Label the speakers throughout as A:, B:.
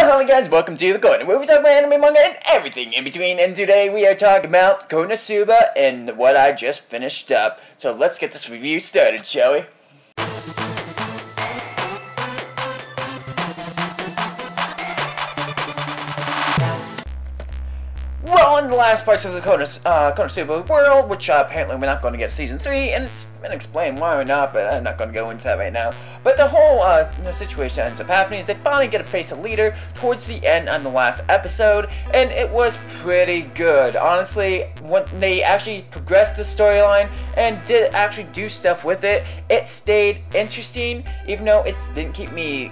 A: Hello guys, welcome to The Corner, where we talk about anime, manga, and everything in between. And today we are talking about Corner Suba and what I just finished up. So let's get this review started, shall we? Well, in the last parts of the Konosuba world, which apparently we're not going to get Season 3, and it's been explained why or not, but I'm not going to go into that right now. But the whole the situation that ends up happening is they finally get to face a leader towards the end on the last episode, and it was pretty good. Honestly, when they actually progressed the storyline and did actually do stuff with it, it stayed interesting, even though it didn't keep me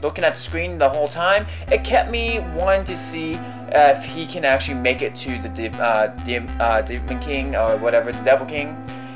A: looking at the screen the whole time. It kept me wanting to see if he can actually make it to the Demon King, or whatever, the Devil King,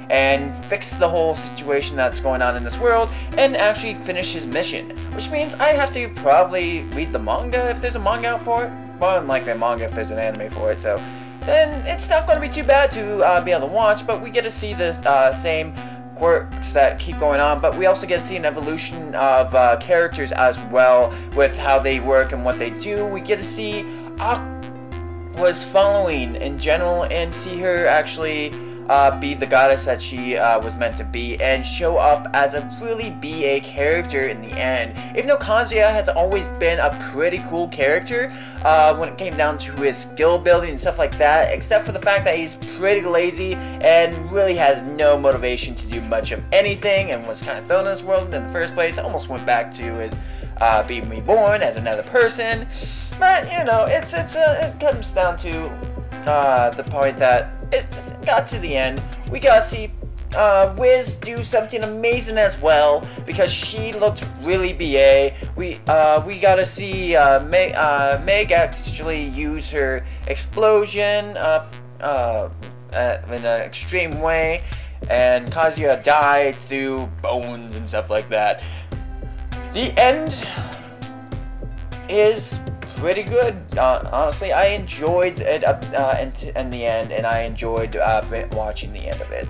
A: and fix the whole situation that's going on in this world, and actually finish his mission. Which means I have to probably read the manga if there's a manga out for it. More than likely a manga if there's an anime for it, so then it's not going to be too bad to be able to watch, but we get to see the same quirks that keep going on, but we also get to see an evolution of characters as well, with how they work and what they do. We get to see Aqua's following in general and see her actually be the goddess that she was meant to be, and show up as a really BA character in the end. Even though Kazuya has always been a pretty cool character when it came down to his skill building and stuff like that, except for the fact that he's pretty lazy and really has no motivation to do much of anything, and was kind of thrown in this world in the first place. Almost went back to his, being reborn as another person. But you know, it comes down to the point that it got to the end. We gotta see Wiz do something amazing as well, because she looked really BA. We gotta see Meg actually use her explosion in an extreme way, and Kazuya died through bones and stuff like that. The end is pretty good. Honestly, I enjoyed it in the end, and I enjoyed watching the end of it.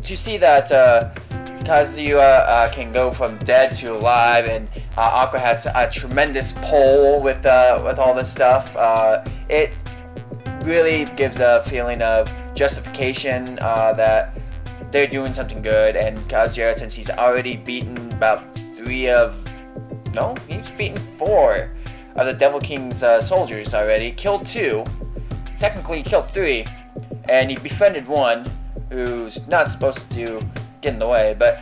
A: To see that Kazuya can go from dead to alive, and Aqua has a tremendous pull with all this stuff. It really gives a feeling of justification that they're doing something good, and Kazuya, since he's already beaten about he's beaten 4 of the Devil King's soldiers already. Killed 2, technically killed 3, and he befriended 1 who's not supposed to get in the way, but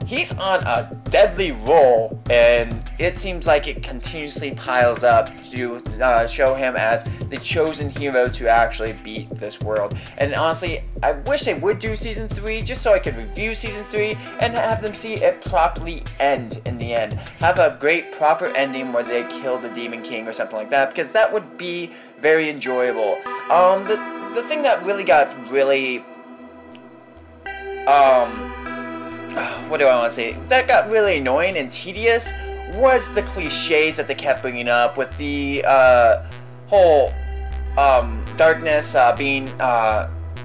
A: he's on a deadly roll, and it seems like it continuously piles up to show him as the chosen hero to actually beat this world. And honestly, I wish they would do Season 3, just so I could review Season 3 and have them see it properly end in the end. Have a great proper ending where they kill the Demon King or something like that, because that would be very enjoyable. The thing that really got what do I want to say? That got really annoying and tedious was the cliches that they kept bringing up, with the whole darkness being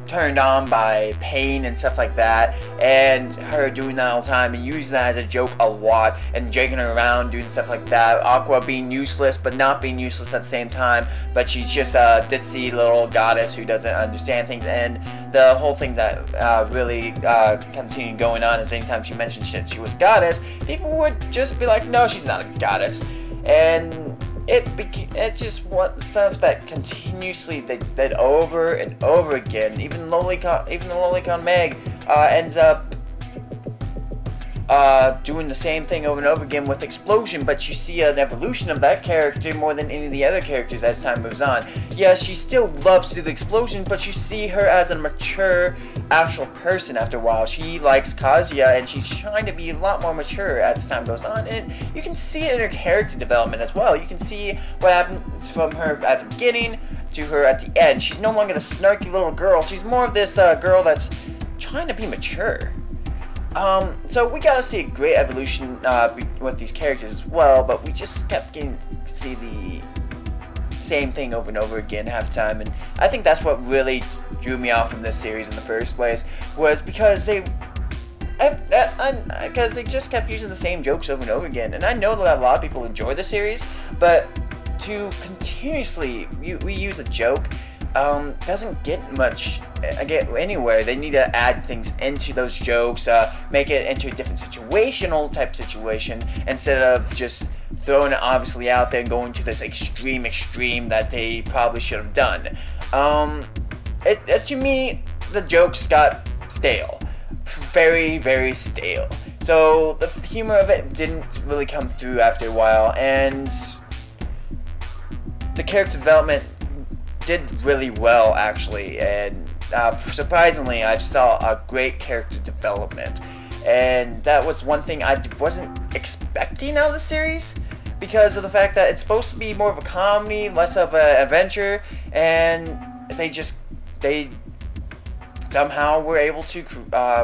A: turned on by pain and stuff like that, and her doing that all the time and using that as a joke a lot, and dragging her around doing stuff like that. Aqua being useless but not being useless at the same time, but she's just a ditzy little goddess who doesn't understand things. And the whole thing that really continued going on is anytime she mentioned she was goddess, people would just be like, no, she's not a goddess. And it just was stuff that continuously they did over and over again. Even the Lolicon Meg ends up doing the same thing over and over again with Explosion, but you see an evolution of that character more than any of the other characters as time moves on. Yes, she still loves to do the explosion, but you see her as a mature actual person after a while. She likes Kazuya, and she's trying to be a lot more mature as time goes on, and you can see it in her character development as well. You can see what happens from her at the beginning to her at the end. She's no longer the snarky little girl. She's more of this girl that's trying to be mature. So we got to see a great evolution with these characters as well, but we just kept getting to see the same thing over and over again half the time, and I think that's what really drew me off from this series in the first place, was because they because they just kept using the same jokes over and over again. And I know that a lot of people enjoy the series, but to continuously reuse a joke doesn't get much anywhere. They need to add things into those jokes, make it into a different situational type situation, instead of just throwing it obviously out there and going to this extreme that they probably should have done. To me, the jokes got stale. Very, very stale. So the humor of it didn't really come through after a while, and the character development did really well, actually, and surprisingly, I saw a great character development, and that was one thing I wasn't expecting out of the series, because of the fact that it's supposed to be more of a comedy, less of an adventure, and they somehow were able to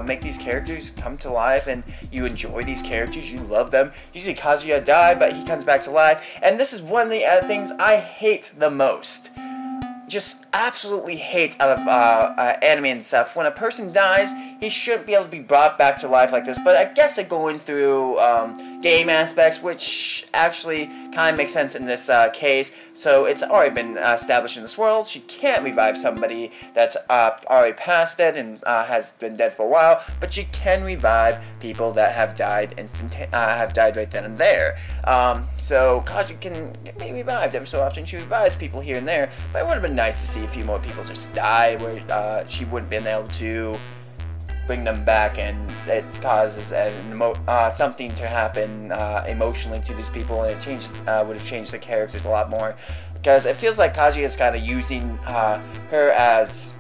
A: make these characters come to life, and you enjoy these characters, you love them. Usually Kazuya died, but he comes back to life, and this is one of the things I hate the most. Just absolutely hate out of anime and stuff. When a person dies, he shouldn't be able to be brought back to life like this, but I guess they're going through game aspects, which actually kind of makes sense in this case. So it's already been established in this world. She can't revive somebody that's already past dead and has been dead for a while, but she can revive people that have died right then and there. So Kaji can be revived every so often. She revives people here and there, but it would have been nice to see a few more people just die where she wouldn't have been able to bring them back, and it causes something to happen emotionally to these people, and it would have changed the characters a lot more, because it feels like Kaji is kind of using her as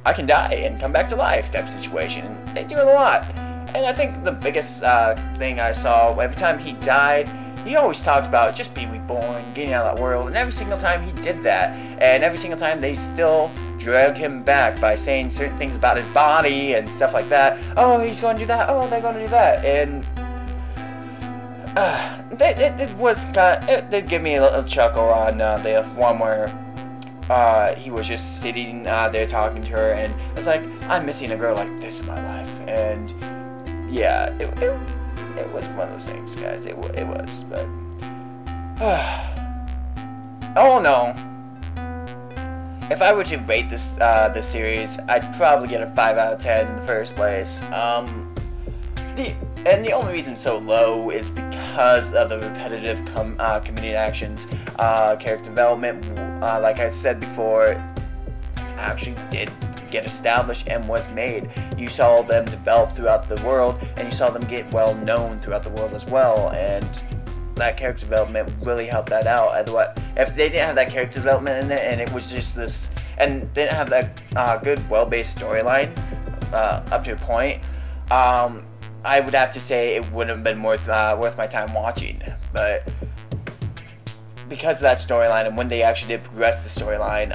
A: I can die and come back to life type of situation, and they do it a lot. And I think the biggest thing I saw, every time he died, he always talked about just being reborn, getting out of that world, and every single time he did that, and every single time they still drag him back by saying certain things about his body and stuff like that. Oh, he's going to do that. Oh, they're going to do that. And it did give me a little chuckle on the one where he was just sitting there talking to her, and I was like, I'm missing a girl like this in my life. And yeah, it was one of those things, guys. It was, but oh no. If I were to rate this series, I'd probably get a 5 out of 10 in the first place. The only reason it's so low is because of the repetitive comedic actions. Character development, like I said before, actually did get established and was made. You saw them develop throughout the world, and you saw them get well known throughout the world as well, and that character development really helped that out. Otherwise, if they didn't have that character development in it, and it was just this, and they didn't have that good, well-based storyline up to a point, I would have to say it wouldn't have been worth my time watching. But because of that storyline, and when they actually did progress the storyline,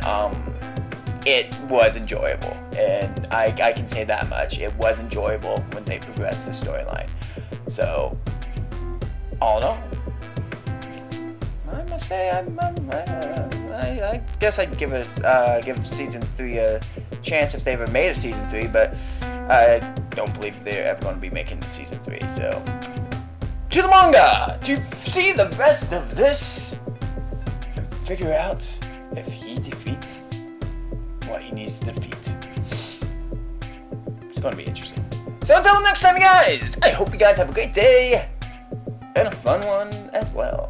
A: it was enjoyable, and I can say that much. It was enjoyable when they progressed the storyline. So, all in all, I must say I guess I'd give season 3 a chance if they ever made a season 3, but I don't believe they're ever going to be making season 3. So, to the manga to see the rest of this and figure out if he defeats what he needs to defeat. It's going to be interesting. So until next time, you guys, I hope you guys have a great day and a fun one as well.